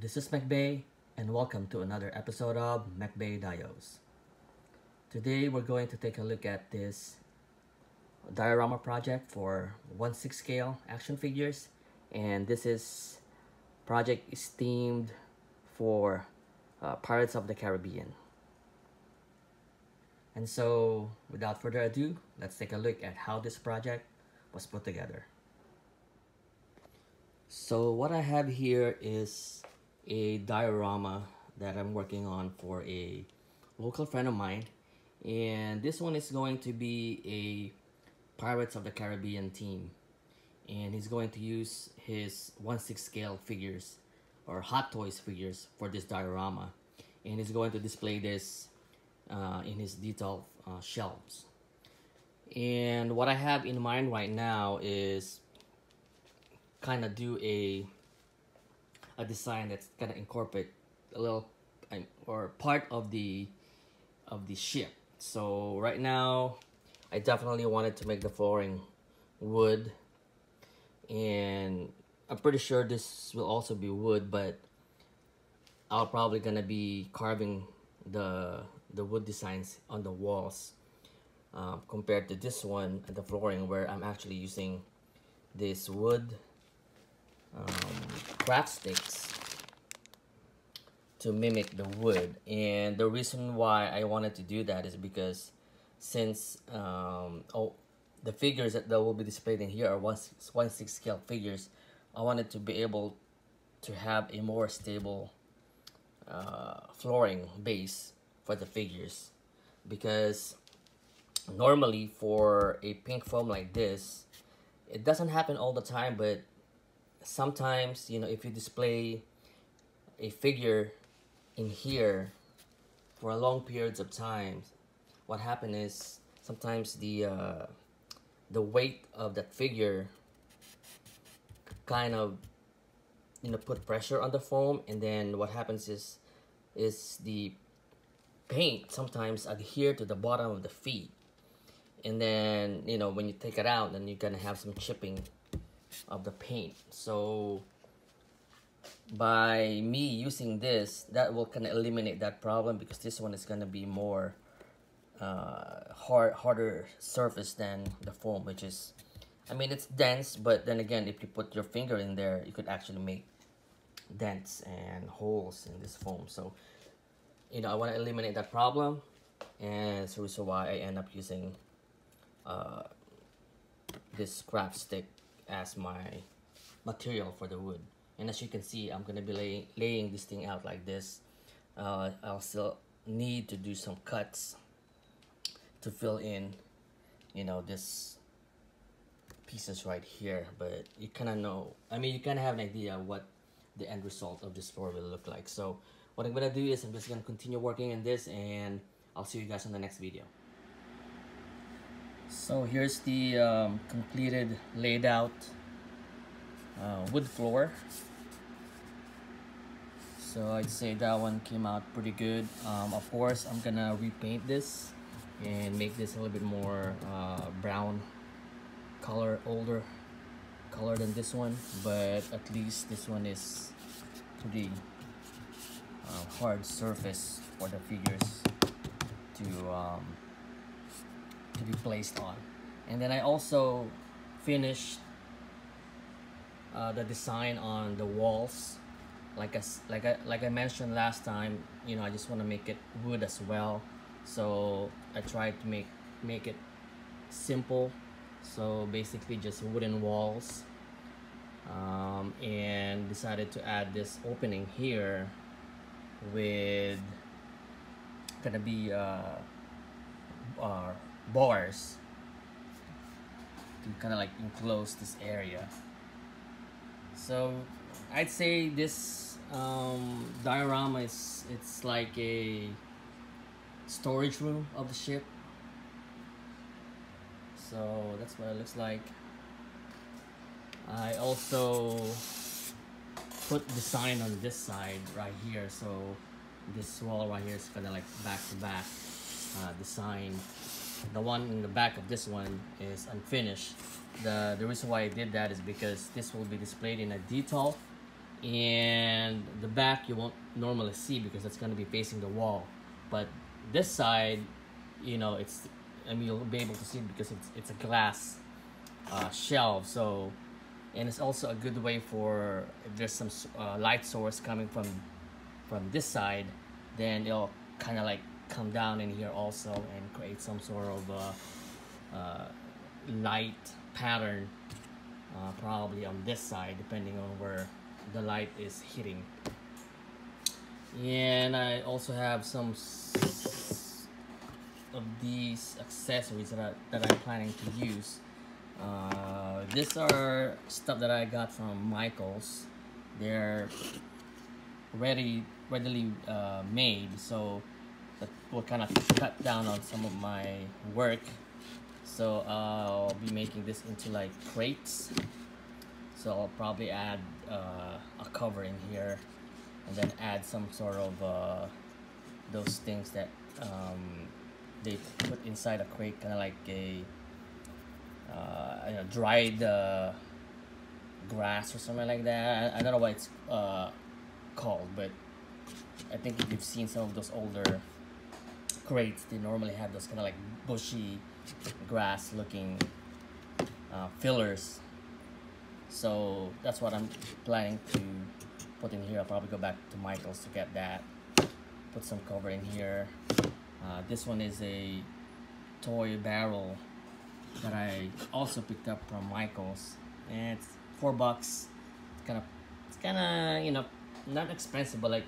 This is Mechbay, and welcome to another episode of Mechbay Dios. Today we're going to take a look at this diorama project for 1/6 scale action figures, and this project is themed for Pirates of the Caribbean. And so, without further ado, let's take a look at how this project was put together. So what I have here is a diorama that I'm working on for a local friend of mine, and this one is going to be a Pirates of the Caribbean theme, and he's going to use his 1/6 scale figures or Hot Toys figures for this diorama, and he's going to display this in his detail shelves. And what I have in mind right now is kind of do a design that's gonna incorporate a little or part of the ship. So right now I definitely wanted to make the flooring wood, and I'm pretty sure this will also be wood, but I'll probably gonna be carving the wood designs on the walls compared to this one at the flooring, where I'm actually using this wood craft sticks to mimic the wood. And the reason why I wanted to do that is because since the figures that will be displayed in here are 1/6 scale figures, I wanted to be able to have a more stable flooring base for the figures, because normally for a pink foam like this, it doesn't happen all the time, but sometimes, you know, if you display a figure in here for a long periods of time, what happens is sometimes the weight of that figure kind of, you know, put pressure on the foam, and then what happens is the paint sometimes adhere to the bottom of the feet, and then, you know, when you take it out, then you're gonna have some chipping of the paint. So by me using this, that will kind of eliminate that problem, because this one is gonna be more harder surface than the foam, which is, I mean, it's dense, but then again, if you put your finger in there, you could actually make dents and holes in this foam. So, you know, I want to eliminate that problem, and it's the reason why I end up using this craft stick as my material for the wood. And as you can see, I'm gonna be laying this thing out like this. I'll still need to do some cuts to fill in, you know, this pieces right here, but you kind of know, I mean, you kind of have an idea what the end result of this floor will look like. So what I'm gonna do is I'm just gonna continue working on this, and I'll see you guys on the next video. So here's the completed laid out wood floor. So I'd say that one came out pretty good. Of course, I'm gonna repaint this and make this a little bit more brown color, older color than this one, but at least this one is pretty hard surface for the figures to be placed on. And then I also finished the design on the walls. Like I mentioned last time, you know, I just want to make it wood as well. So I tried to make it simple. So basically just wooden walls, and decided to add this opening here with gonna be bars to kind of like enclose this area. So I'd say this diorama it's like a storage room of the ship. So that's what it looks like. I also put the sign on this side right here, so this wall right here is kind of like back to back design. The one in the back of this one is unfinished. The reason why I did that is because this will be displayed in a detail, and the back you won't normally see because it's going to be facing the wall. But this side, you know, it's, I mean, you'll be able to see it because it's a glass shelf. So, and it's also a good way for if there's some light source coming from this side, then it'll kind of like come down in here also and create some sort of light pattern, probably on this side depending on where the light is hitting. And I also have some of these accessories that I'm planning to use. These are stuff that I got from Michael's. They're readily made, so that will kind of cut down on some of my work. So I'll be making this into like crates. So I'll probably add a cover in here, and then add some sort of those things that they put inside a crate, kind of like a dried grass or something like that. I don't know what it's called, but I think if you've seen some of those older crates, they normally have those kind of like bushy grass looking fillers. So that's what I'm planning to put in here. I'll probably go back to Michael's to get that, put some cover in here. This one is a toy barrel that I also picked up from Michael's, and it's $4. It's kind of, you know, not expensive, but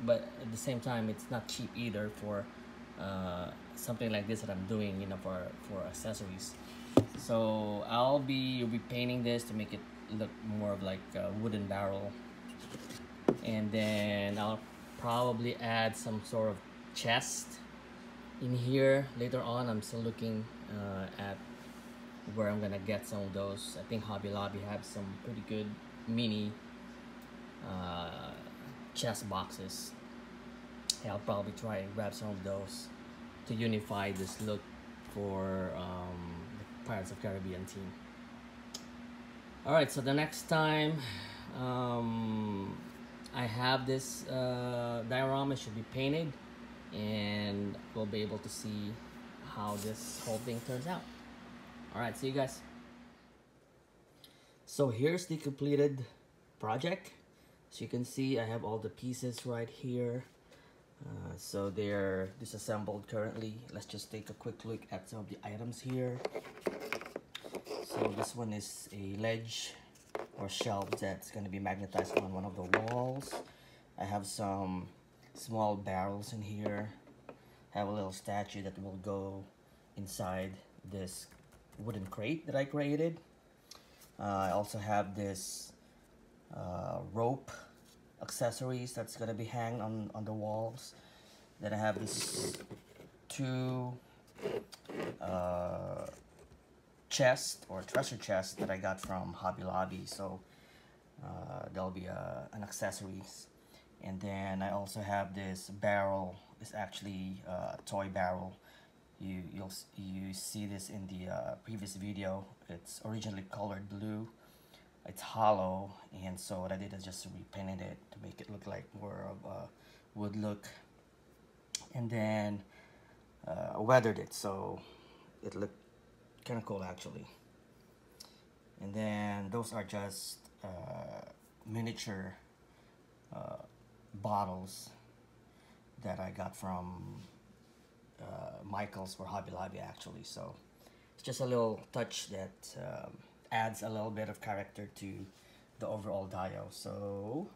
but at the same time it's not cheap either for something like this that I'm doing, you know, for accessories. So I'll be repainting this to make it look more of like a wooden barrel, and then I'll probably add some sort of chest in here later on. I'm still looking at where I'm gonna get some of those. I think Hobby Lobby have some pretty good mini chest boxes. Yeah, I'll probably try and grab some of those to unify this look for the Pirates of Caribbean team. Alright, so the next time I have this diorama, should be painted, and we'll be able to see how this whole thing turns out. Alright, see you guys. So here's the completed project. So you can see I have all the pieces right here. So they're disassembled currently. Let's just take a quick look at some of the items here. So this one is a ledge or shelf that's going to be magnetized on one of the walls. I have some small barrels in here. I have a little statue that will go inside this wooden crate that I created. I also have this rope accessories that's gonna be hanged on the walls. Then I have this two chest or treasure chest that I got from Hobby Lobby, so there'll be an accessories. And then I also have this barrel. It's actually a toy barrel. You see this in the previous video. It's originally colored blue. It's hollow, and so what I did is just repainted it to make it look like more of a wood look, and then weathered it so it looked kind of cool actually. And then those are just miniature bottles that I got from Michael's for Hobby Lobby actually. So it's just a little touch that adds a little bit of character to the overall dio. So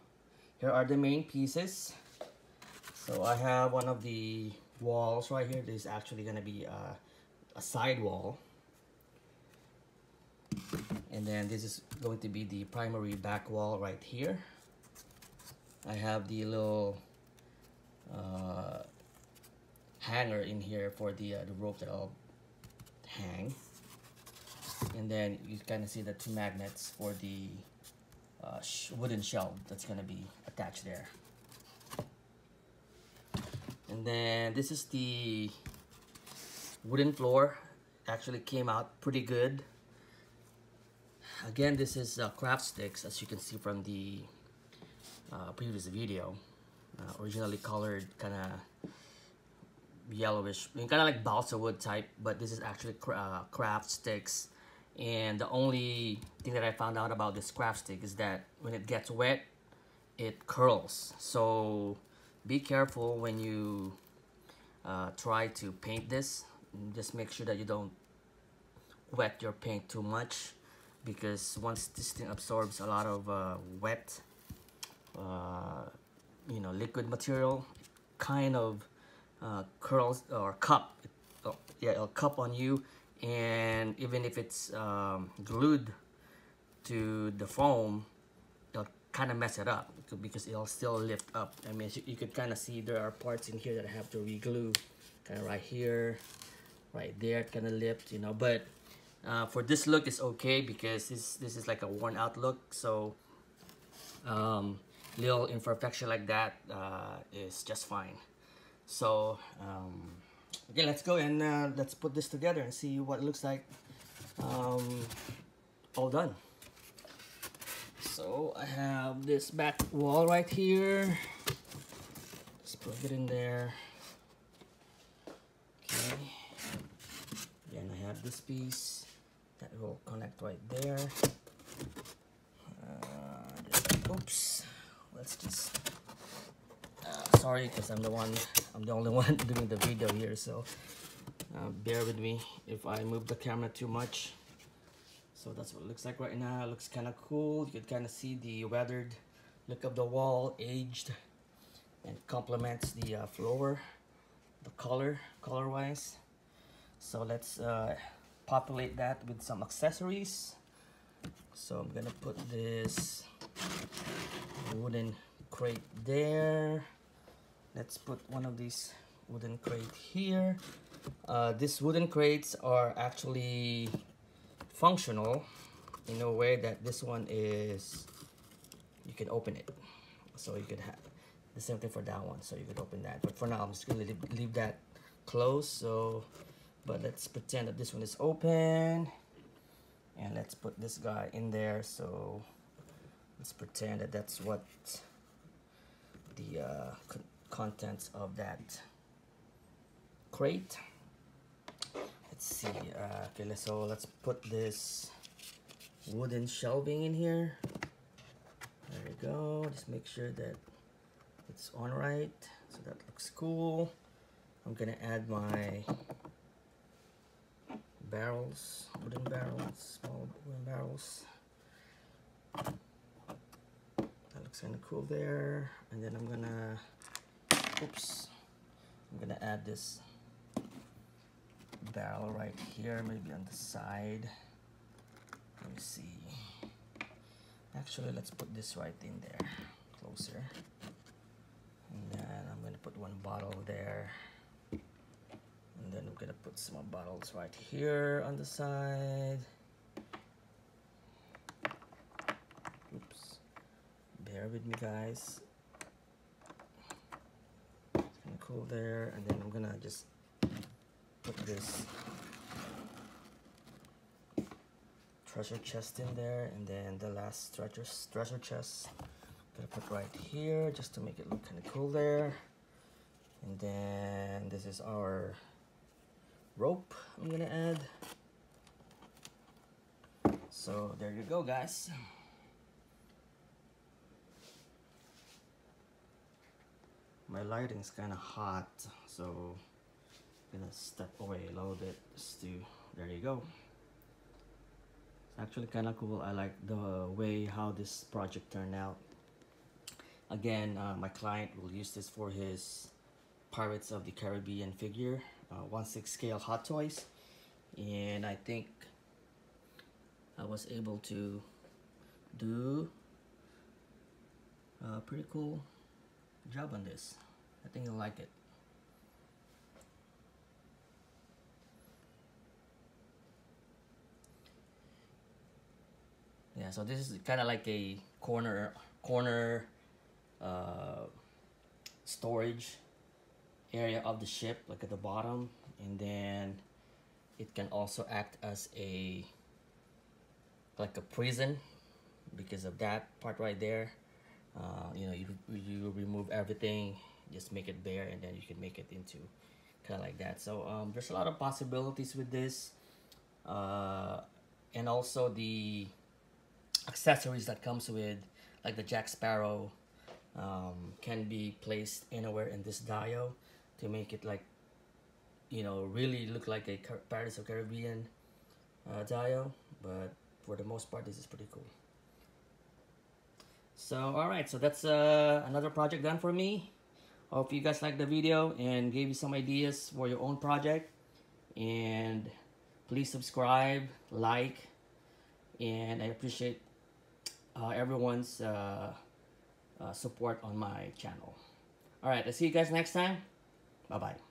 here are the main pieces. So I have one of the walls right here. This is actually going to be a side wall, and then this is going to be the primary back wall right here. I have the little hanger in here for the rope that I'll hang. And then you kind of see the two magnets for the wooden shelf that's going to be attached there. And then this is the wooden floor. Actually came out pretty good. Again, this is craft sticks, as you can see from the previous video. Originally colored kind of yellowish, kind of like balsa wood type, but this is actually craft sticks. And the only thing that I found out about this craft stick is that when it gets wet, it curls. So be careful when you try to paint this. Just make sure that you don't wet your paint too much, because once this thing absorbs a lot of wet liquid material, it kind of curls or it'll cup on you. And even if it's glued to the foam, it'll kind of mess it up, because it'll still lift up. I mean, you could kind of see there are parts in here that I have to re-glue, kind of right here, right there, kind of lift, but for this look it's okay, because this is like a worn out look. So little imperfection like that is just fine. So okay, let's go and let's put this together and see what it looks like all done. So I have this back wall right here. Let's plug it in there. Okay. Then I have this piece that will connect right there. Oops. Let's just. Sorry, because I'm the only one doing the video here. So bear with me if I move the camera too much. So that's what it looks like right now. It looks kind of cool. You can kind of see the weathered look of the wall, aged, and complements the floor, the color-wise. So let's populate that with some accessories. So I'm gonna put this wooden crate there. Let's put one of these wooden crate here. These wooden crates are actually functional in a way that this one is, you can open it, so you could have the same thing for that one, so you could open that. But for now I'm just gonna leave that closed. So but let's pretend that this one is open, and let's put this guy in there. So let's pretend that that's what the contents of that crate. Let's see. Okay, so let's put this wooden shelving in here. There we go. Just make sure that it's on right, so that looks cool. I'm gonna add my barrels, wooden barrels, small wooden barrels. That looks kind of cool there. And then I'm gonna add this barrel right here, maybe on the side. Let me see. Actually, let's put this right in there, closer. And then I'm gonna put one bottle there. And then I'm gonna put some more bottles right here on the side. Oops. Bear with me, guys. It's kind of cool there. And then I'm gonna just put this treasure chest in there, and then the last treasure chest I'm gonna put right here, just to make it look kind of cool there. And then this is our rope I'm gonna add. So there you go, guys. My lighting's kind of hot, so I'm gonna step away a little bit just to, there you go. It's actually kind of cool. I like the way how this project turned out. Again, my client will use this for his Pirates of the Caribbean figure, 1/6 scale Hot Toys, and I think I was able to do a pretty cool job on this. I think you'll like it. Yeah, so this is kind of like a corner storage area of the ship, like at the bottom, and then it can also act as like a prison because of that part right there. You remove everything, just make it bare, and then you can make it into kind of like that. So there's a lot of possibilities with this, and also the accessories that comes with, like the Jack Sparrow, can be placed anywhere in this dial to make it like, really look like a Pirates of Caribbean dial. But for the most part, this is pretty cool. So alright, so that's another project done for me. Hope you guys liked the video and gave you some ideas for your own project. And please subscribe, like, and I appreciate everyone's support on my channel. Alright, I'll see you guys next time. Bye bye.